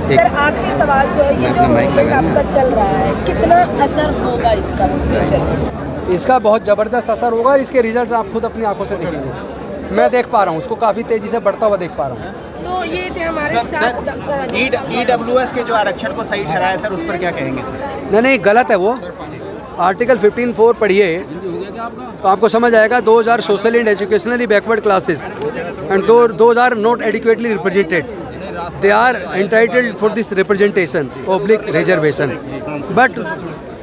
Sir आखिरी सवाल जो है, ये जो मूवमेंट आपका चल रहा है, कितना असर होगा इसका फ्यूचर में? इसका बहुत ज़बरदस्त असर होगा और इसके रिजल्ट्स आप खुद अपनी आंखों से देखेंगे। मैं देख पा रहा हूँ उसको, काफ़ी तेज़ी से बढ़ता हुआ देख पा रहा हूँ। तो ये थे हमारे साथ ईडब्ल्यूएस के जो आरक्षण को सही ठहराया सर, उस पर क्या कहेंगे सर? नहीं, गलत है वो। आर्टिकल 15(4) पढ़िए तो आपको समझ आएगा। Those are socially and educationally backward classes and those are not adequately represented, they are entitled for this representation oblique reservation, but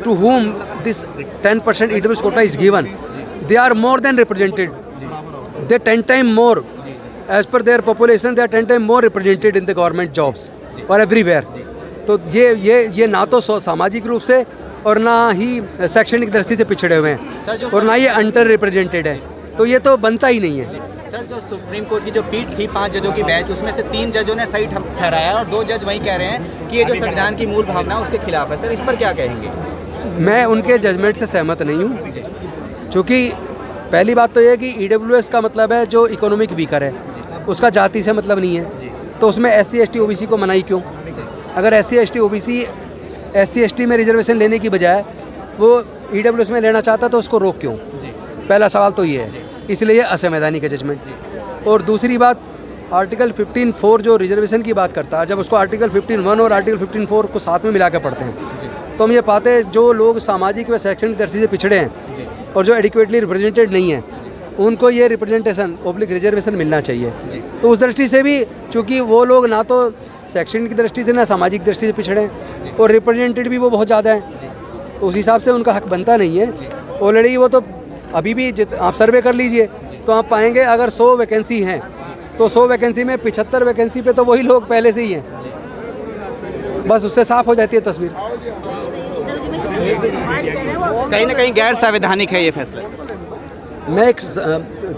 to whom this 10% EWS quota is given, they are more than represented. They 10 times more as per their population, they are 10 times more represented in the government jobs or everywhere. तो ये ना तो सामाजिक रूप से और ना ही शैक्षणिक दृष्टि से पिछड़े हुए हैं और ना ये अंडर रिप्रेजेंटेड है, तो ये तो बनता ही नहीं है। सर जो सुप्रीम कोर्ट की जो पीठ थी 5 जजों की बेंच, उसमें से 3 जजों ने सही ठहराया और 2 जज वही कह रहे हैं कि ये जो संविधान की मूल भावना है उसके खिलाफ है। सर इस पर क्या कहेंगे? मैं उनके जजमेंट से सहमत नहीं हूँ, क्योंकि पहली बात तो ये है कि ईडब्ल्यूएस का मतलब है जो इकोनॉमिक वीकर है, उसका जाति से मतलब नहीं है, तो उसमें SC ST OBC को मनाई क्यों? अगर SC ST OBC SC ST में रिजर्वेशन लेने की बजाय वो ईडब्ल्यूएस में लेना चाहता तो उसको रोक क्यों? पहला सवाल तो ये है, इसलिए ये असंवैधानिक है जजमेंट। और दूसरी बात, आर्टिकल 15(4) जो रिजर्वेशन की बात करता है, जब उसको आर्टिकल 15(1) और आर्टिकल 15(4) को साथ में मिला कर पढ़ते हैं तो हम ये पाते हैं जो लोग सामाजिक व शैक्षणिक दृष्टि से पिछड़े हैं और जो एडिक्वेटली रिप्रेजेंटेड नहीं है, उनको ये रिप्रेजेंटेशन ओब्लिक रिजर्वेशन मिलना चाहिए। तो उस दृष्टि से भी, चूँकि वो लोग ना तो शैक्षणिक की दृष्टि से ना सामाजिक दृष्टि से पिछड़े हैं और रिप्रेजेंटेड भी वो बहुत ज़्यादा हैं, उस हिसाब से उनका हक बनता नहीं है। ऑलरेडी वो तो अभी भी आप सर्वे कर लीजिए तो आप पाएंगे अगर 100 वैकेंसी हैं तो 100 वैकेंसी में 75 वैकेंसी पे तो वही लोग पहले से ही हैं। बस उससे साफ हो जाती है तस्वीर। कहीं ना कहीं गैर संवैधानिक है ये फैसला सर। मैं एक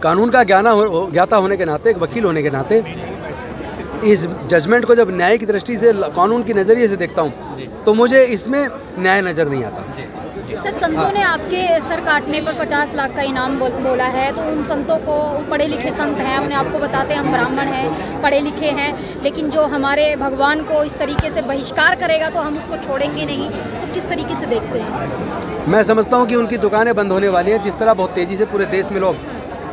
कानून का ज्ञाता होने के नाते, एक वकील होने के नाते, इस जजमेंट को जब न्याय की दृष्टि से, कानून की नज़रिए से देखता हूँ तो मुझे इसमें न्याय नज़र नहीं आता। सर संतों ने आपके सर काटने पर 50 लाख का इनाम बोला है, तो उन संतों को, पढ़े लिखे संत हैं, उन्हें आपको बताते हैं हम ब्राह्मण हैं, पढ़े लिखे हैं, लेकिन जो हमारे भगवान को इस तरीके से बहिष्कार करेगा तो हम उसको छोड़ेंगे नहीं, तो किस तरीके से देखते हैं? मैं समझता हूँ कि उनकी दुकानें बंद होने वाली हैं। जिस तरह बहुत तेज़ी से पूरे देश में लोग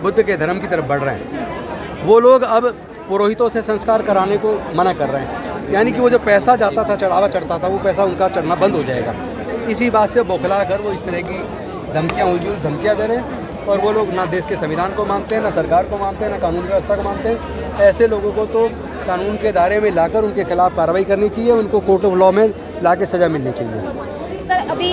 बुद्ध के धर्म की तरफ बढ़ रहे हैं, वो लोग अब पुरोहितों से संस्कार कराने को मना कर रहे हैं, यानी कि वो जो पैसा जाता था, चढ़ावा चढ़ता था, वो पैसा उनका चढ़ना बंद हो जाएगा। इसी बात से बौखला कर वो इस तरह की धमकियाँ दे रहे हैं और वो लोग ना देश के संविधान को मानते हैं, ना सरकार को मानते हैं, ना कानून व्यवस्था को मानते हैं। ऐसे लोगों को तो कानून के दायरे में लाकर उनके खिलाफ कार्रवाई करनी चाहिए, उनको कोर्ट ऑफ लॉ में लाके सज़ा मिलनी चाहिए। सर अभी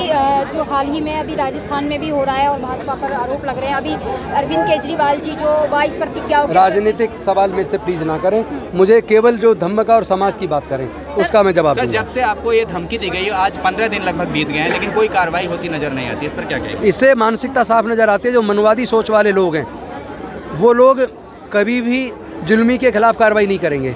जो हाल ही में अभी राजस्थान में भी हो रहा है और भाजपा पर आरोप लग रहे हैं, अभी अरविंद केजरीवाल जी जो 22 प्रतिज्ञाओं, राजनीतिक सवाल मेरे से प्लीज़ ना करें, मुझे केवल जो धम्मका और समाज की बात करें उसका मैं जवाब दूंगा। जब से आपको ये धमकी दी गई, आज 15 दिन लगभग बीत गए हैं, लेकिन कोई कार्रवाई होती नजर नहीं आती, इस पर क्या कहेंगे? इससे मानसिकता साफ नज़र आती है। जो मनवादी सोच वाले लोग हैं वो लोग कभी भी जुल्मी के खिलाफ कार्रवाई नहीं करेंगे,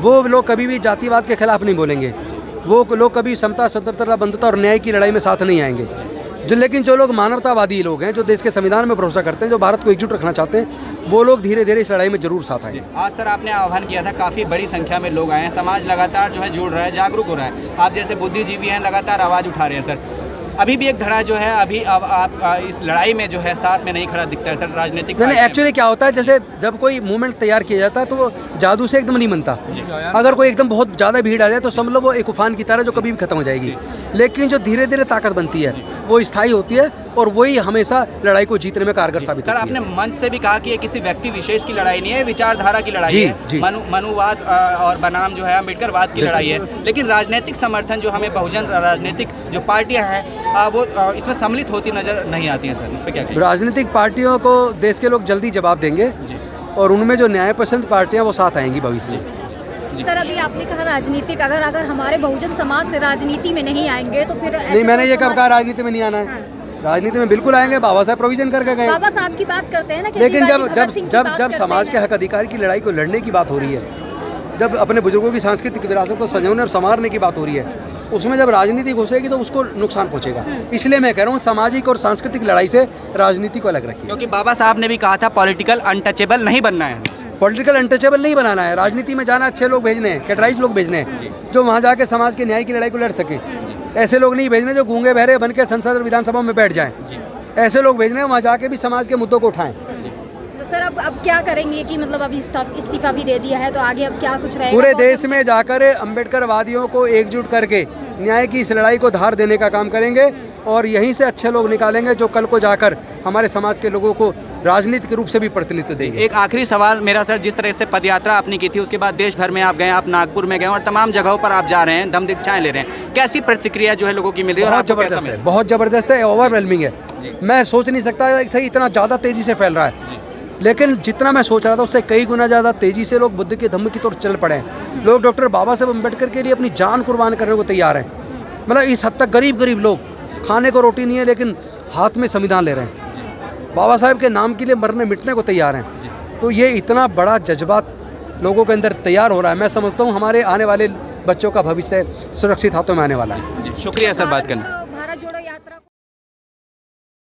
वो लोग कभी भी जातिवाद के खिलाफ नहीं बोलेंगे, वो लोग कभी समता, स्वतंत्रता, बंधुता और न्याय की लड़ाई में साथ नहीं आएंगे। लेकिन जो लोग मानवतावादी लोग हैं, जो देश के संविधान में भरोसा करते हैं, जो भारत को एकजुट रखना चाहते हैं, वो लोग धीरे धीरे इस लड़ाई में जरूर साथ आएंगे। आज सर आपने आह्वान किया था, काफ़ी बड़ी संख्या में लोग आए हैं, समाज लगातार जो है जुड़ रहा है, जागरूक हो रहा है, आप जैसे बुद्धिजीवी हैं लगातार आवाज़ उठा रहे हैं। सर अभी भी एक धड़ा जो है, अभी अब आप इस लड़ाई में जो है साथ में नहीं खड़ा दिखता है सर राजनीतिक। नहीं, एक्चुअली क्या होता है, जैसे जब कोई मूवमेंट तैयार किया जाता है तो वो जादू से एकदम नहीं बनता। अगर कोई एकदम बहुत ज़्यादा भीड़ आ जाए तो समझ लो वो एक उफान की तरह जो कभी भी खत्म हो जाएगी, लेकिन जो धीरे धीरे ताकत बनती है वो स्थायी होती है और वही हमेशा लड़ाई को जीतने में कारगर साबित होती है। सर आपने मंच से भी कहा कि ये किसी व्यक्ति विशेष की लड़ाई नहीं है, विचारधारा की लड़ाई है, मनुवाद और बनाम जो है अम्बेडकरवाद की लड़ाई है, लेकिन राजनीतिक समर्थन जो हमें बहुजन राजनीतिक जो पार्टियां हैं वो इसमें सम्मिलित होती नजर नहीं आती हैं। सर इस पर क्या कहेंगे? राजनीतिक पार्टियों को देश के लोग जल्दी जवाब देंगे और उनमें जो न्यायपसंद पार्टियां वो साथ आएंगी भविष्य में। सर अभी आपने कहा राजनीतिक, अगर हमारे बहुजन समाज से राजनीति में नहीं आएंगे तो फिर नहीं, मैंने ये कब कहा राजनीति में नहीं आना है? राजनीति में बिल्कुल आएंगे, बाबा साहब प्रोविजन करके गए। बाबा साहब की बात करते हैं ना, लेकिन जब समाज के हक अधिकार की लड़ाई को लड़ने की बात हो रही है, जब अपने बुजुर्गों की सांस्कृतिक विरासत को संजोने और संवारने की बात हो रही है, उसमें जब राजनीति घुसेगी तो उसको नुकसान पहुंचेगा। इसलिए मैं कह रहा हूँ सामाजिक और सांस्कृतिक लड़ाई से राजनीति को अलग रखिए। क्योंकि बाबा साहब ने भी कहा था पॉलिटिकल अनटचेबल नहीं बनना है। पॉलिटिकल अनटचेबल नहीं बनाना है, राजनीति में जाना अच्छे लोग भेजने हैं, कैटराइज लोग भेजने हैं, जो वहाँ जाके समाज के न्याय की लड़ाई को लड़ सकें। ऐसे लोग नहीं भेजने जो गूंगे बहरे बन के संसद और विधानसभा में बैठ जाएं। ऐसे लोग भेजने हैं वहाँ जाके भी समाज के मुद्दों को उठाएं। तो सर अब क्या करेंगे कि मतलब अभी इस्तीफा भी दे दिया है, तो आगे अब क्या कुछ रहेगा? पूरे देश में जाकर अम्बेडकरवादियों को एकजुट करके न्याय की इस लड़ाई को धार देने का काम करेंगे और यहीं से अच्छे लोग निकालेंगे जो कल को जाकर हमारे समाज के लोगों को राजनीतिक रूप से भी प्रतिनिधित्व देंगे। एक आखिरी सवाल मेरा सर, जिस तरह से पदयात्रा आपने की थी उसके बाद देश भर में आप गए, आप नागपुर में गए और तमाम जगहों पर आप जा रहे हैं, दम दीक्षाएं ले रहे हैं, कैसी प्रतिक्रिया जो है लोगों की मिल रही है? बहुत जबरदस्त है, बहुत जबरदस्त है, ओवरवेलमिंग है। मैं सोच नहीं सकता था इतना ज़्यादा तेज़ी से फैल रहा है, लेकिन जितना मैं सोच रहा था उससे कई गुना ज़्यादा तेज़ी से लोग बुद्ध के धम्म की तरफ चल पड़े हैं। लोग डॉक्टर बाबा साहब अम्बेडकर के लिए अपनी जान कुर्बान करने को तैयार हैं। मतलब इस हद तक गरीब लोग, खाने को रोटी नहीं है लेकिन हाथ में संविधान ले रहे हैं, बाबा साहब के नाम के लिए मरने मिटने को तैयार हैं। तो ये इतना बड़ा जज्बा लोगों के अंदर तैयार हो रहा है, मैं समझता हूँ हमारे आने वाले बच्चों का भविष्य सुरक्षित हाथों में आने वाला है। शुक्रिया सर बात करने।